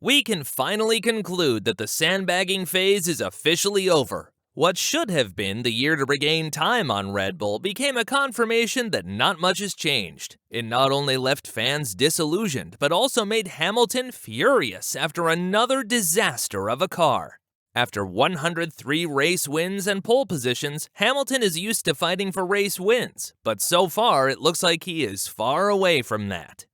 We can finally conclude that the sandbagging phase is officially over. What should have been the year to regain time on Red Bull became a confirmation that not much has changed. It not only left fans disillusioned, but also made Hamilton furious after another disaster of a car. After 103 race wins and pole positions, Hamilton is used to fighting for race wins, but so far it looks like he is far away from that.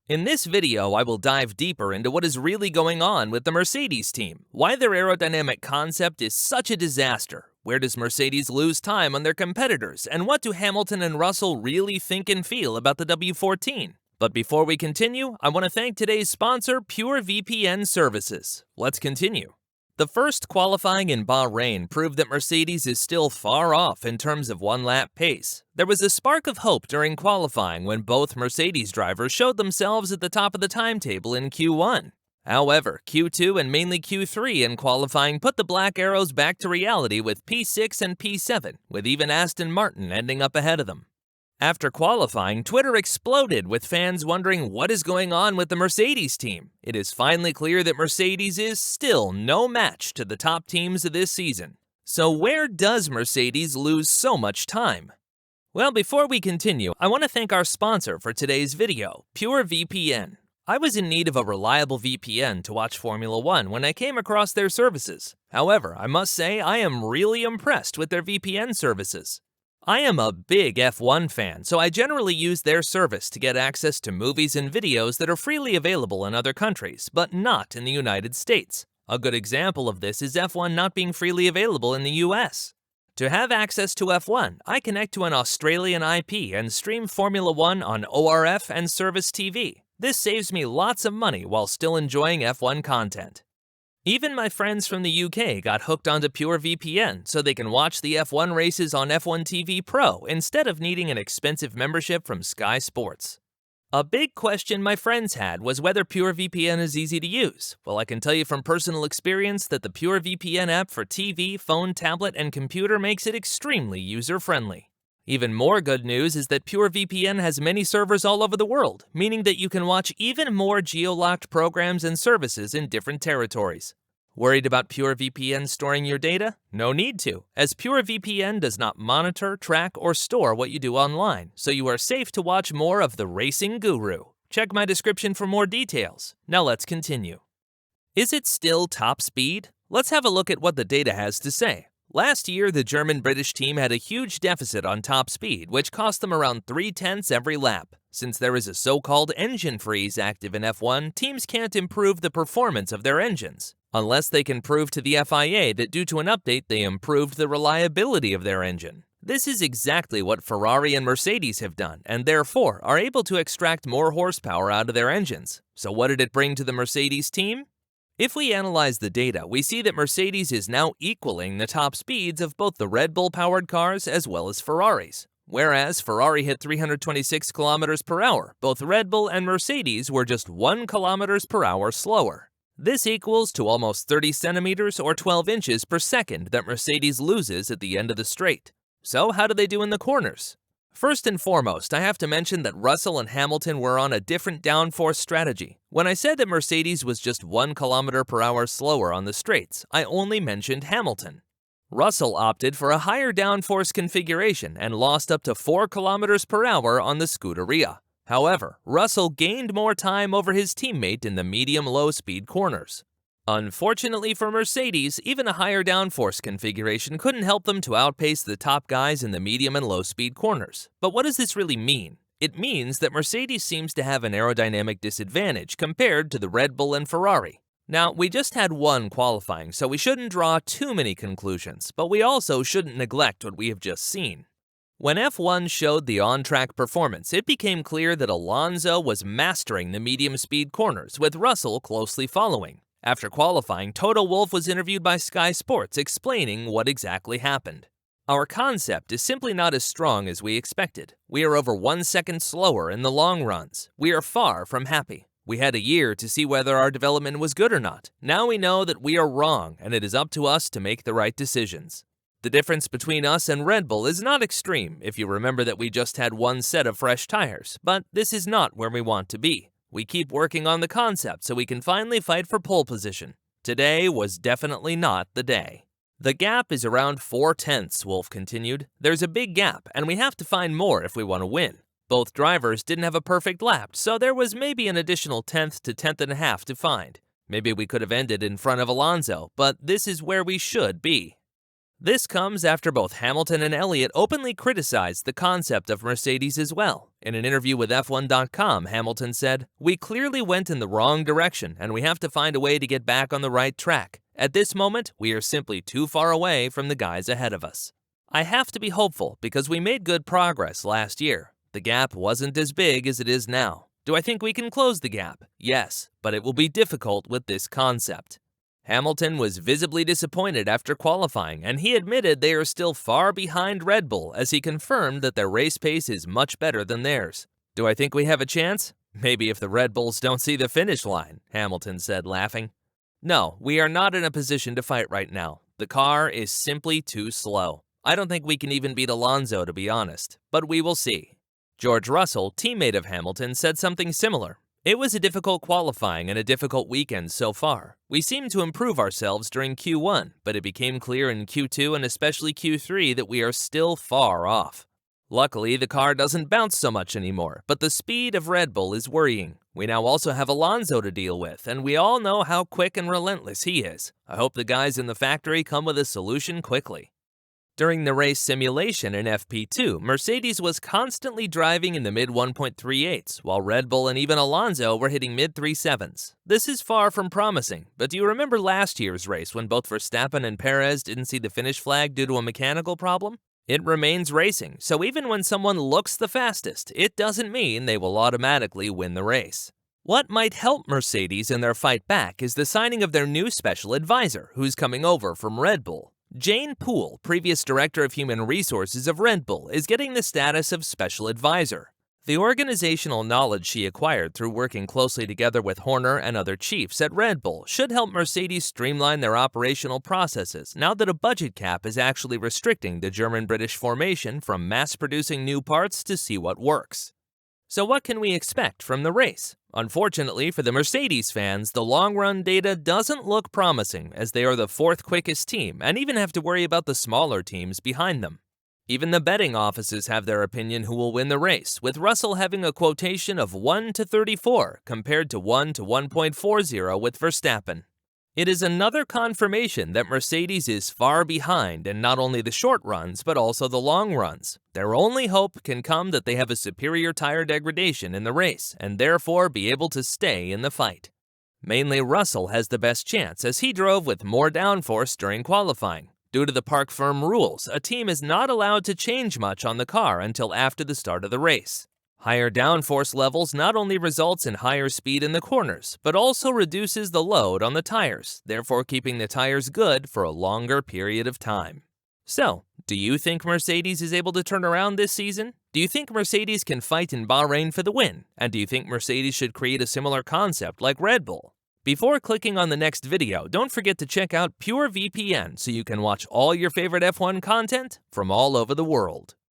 In this video, I will dive deeper into what is really going on with the Mercedes team, why their aerodynamic concept is such a disaster, where does Mercedes lose time on their competitors, and what do Hamilton and Russell really think and feel about the W14. But before we continue, I want to thank today's sponsor, PureVPN Services. Let's continue. The first qualifying in Bahrain proved that Mercedes is still far off in terms of one-lap pace. There was a spark of hope during qualifying when both Mercedes drivers showed themselves at the top of the timetable in Q1. However, Q2 and mainly Q3 in qualifying put the black arrows back to reality with P6 and P7, with even Aston Martin ending up ahead of them. After qualifying, Twitter exploded with fans wondering what is going on with the Mercedes team. It is finally clear that Mercedes is still no match to the top teams of this season. So where does Mercedes lose so much time? Well, before we continue, I want to thank our sponsor for today's video, PureVPN. I was in need of a reliable VPN to watch Formula One when I came across their services. However, I must say I am really impressed with their VPN services. I am a big F1 fan, so I generally use their service to get access to movies and videos that are freely available in other countries, but not in the United States. A good example of this is F1 not being freely available in the US. To have access to F1, I connect to an Australian IP and stream Formula One on ORF and Service TV. This saves me lots of money while still enjoying F1 content. Even my friends from the UK got hooked onto PureVPN so they can watch the F1 races on F1 TV Pro instead of needing an expensive membership from Sky Sports. A big question my friends had was whether PureVPN is easy to use. Well, I can tell you from personal experience that the PureVPN app for TV, phone, tablet, and computer makes it extremely user-friendly. Even more good news is that PureVPN has many servers all over the world, meaning that you can watch even more geo-locked programs and services in different territories. Worried about PureVPN storing your data? No need to, as PureVPN does not monitor, track, or store what you do online, so you are safe to watch more of the racing guru. Check my description for more details. Now let's continue. Is it still top speed? Let's have a look at what the data has to say. Last year, the German-British team had a huge deficit on top speed, which cost them around 0.3 every lap. Since there is a so-called engine freeze active in F1, teams can't improve the performance of their engines, unless they can prove to the FIA that due to an update they improved the reliability of their engine. This is exactly what Ferrari and Mercedes have done, and therefore are able to extract more horsepower out of their engines. So what did it bring to the Mercedes team? If we analyze the data, we see that Mercedes is now equaling the top speeds of both the Red Bull-powered cars as well as Ferraris. Whereas Ferrari hit 326 km per hour, both Red Bull and Mercedes were just 1 km per hour slower. This equals to almost 30 centimeters or 12 inches per second that Mercedes loses at the end of the straight. So how do they do in the corners? First and foremost, I have to mention that Russell and Hamilton were on a different downforce strategy. When I said that Mercedes was just 1 km per hour slower on the straights, I only mentioned Hamilton. Russell opted for a higher downforce configuration and lost up to 4 km per hour on the Scuderia. However, Russell gained more time over his teammate in the medium-low speed corners. Unfortunately for Mercedes, even a higher downforce configuration couldn't help them to outpace the top guys in the medium and low-speed corners. But what does this really mean? It means that Mercedes seems to have an aerodynamic disadvantage compared to the Red Bull and Ferrari. Now, we just had one qualifying, so we shouldn't draw too many conclusions, but we also shouldn't neglect what we have just seen. When F1 showed the on-track performance, it became clear that Alonso was mastering the medium-speed corners, with Russell closely following. After qualifying, Toto Wolff was interviewed by Sky Sports explaining what exactly happened. Our concept is simply not as strong as we expected. We are over 1 second slower in the long runs. We are far from happy. We had a year to see whether our development was good or not. Now we know that we are wrong, and it is up to us to make the right decisions. The difference between us and Red Bull is not extreme if you remember that we just had one set of fresh tires, but this is not where we want to be. We keep working on the concept so we can finally fight for pole position. Today was definitely not the day. The gap is around 4/10, Wolf continued. There's a big gap, and we have to find more if we want to win. Both drivers didn't have a perfect lap, so there was maybe an additional 10th to 10th and a half to find. Maybe we could have ended in front of Alonso, but this is where we should be. This comes after both Hamilton and Elliott openly criticized the concept of Mercedes as well. In an interview with F1.com, Hamilton said, "We clearly went in the wrong direction, and we have to find a way to get back on the right track. At this moment, we are simply too far away from the guys ahead of us. I have to be hopeful because we made good progress last year. The gap wasn't as big as it is now. Do I think we can close the gap? Yes, but it will be difficult with this concept." Hamilton was visibly disappointed after qualifying, and he admitted they are still far behind Red Bull as he confirmed that their race pace is much better than theirs. "Do I think we have a chance? Maybe if the Red Bulls don't see the finish line," Hamilton said, laughing. "No, we are not in a position to fight right now. The car is simply too slow. I don't think we can even beat Alonso, to be honest, but we will see." George Russell, teammate of Hamilton, said something similar. "It was a difficult qualifying and a difficult weekend so far. We seemed to improve ourselves during Q1, but it became clear in Q2 and especially Q3 that we are still far off. Luckily, the car doesn't bounce so much anymore, but the speed of Red Bull is worrying. We now also have Alonso to deal with, and we all know how quick and relentless he is. I hope the guys in the factory come with a solution quickly." During the race simulation in FP2, Mercedes was constantly driving in the mid-1.38s, while Red Bull and even Alonso were hitting mid-37s. This is far from promising, but do you remember last year's race when both Verstappen and Perez didn't see the finish flag due to a mechanical problem? It remains racing, so even when someone looks the fastest, it doesn't mean they will automatically win the race. What might help Mercedes in their fight back is the signing of their new special advisor, who's coming over from Red Bull. Jane Poole, previous director of human resources of Red Bull, is getting the status of special advisor. The organizational knowledge she acquired through working closely together with Horner and other chiefs at Red Bull should help Mercedes streamline their operational processes now that a budget cap is actually restricting the German-British formation from mass-producing new parts to see what works. So what can we expect from the race? Unfortunately for the Mercedes fans, the long-run data doesn't look promising as they are the fourth quickest team and even have to worry about the smaller teams behind them. Even the betting offices have their opinion who will win the race, with Russell having a quotation of 1 to 34 compared to 1 to 1.40 with Verstappen. It is another confirmation that Mercedes is far behind in not only the short runs, but also the long runs. Their only hope can come that they have a superior tire degradation in the race, and therefore be able to stay in the fight. Mainly Russell has the best chance, as he drove with more downforce during qualifying. Due to the Park Firm rules, a team is not allowed to change much on the car until after the start of the race. Higher downforce levels not only results in higher speed in the corners, but also reduces the load on the tires, therefore keeping the tires good for a longer period of time. So, do you think Mercedes is able to turn around this season? Do you think Mercedes can fight in Bahrain for the win? And do you think Mercedes should create a similar concept like Red Bull? Before clicking on the next video, don't forget to check out PureVPN so you can watch all your favorite F1 content from all over the world.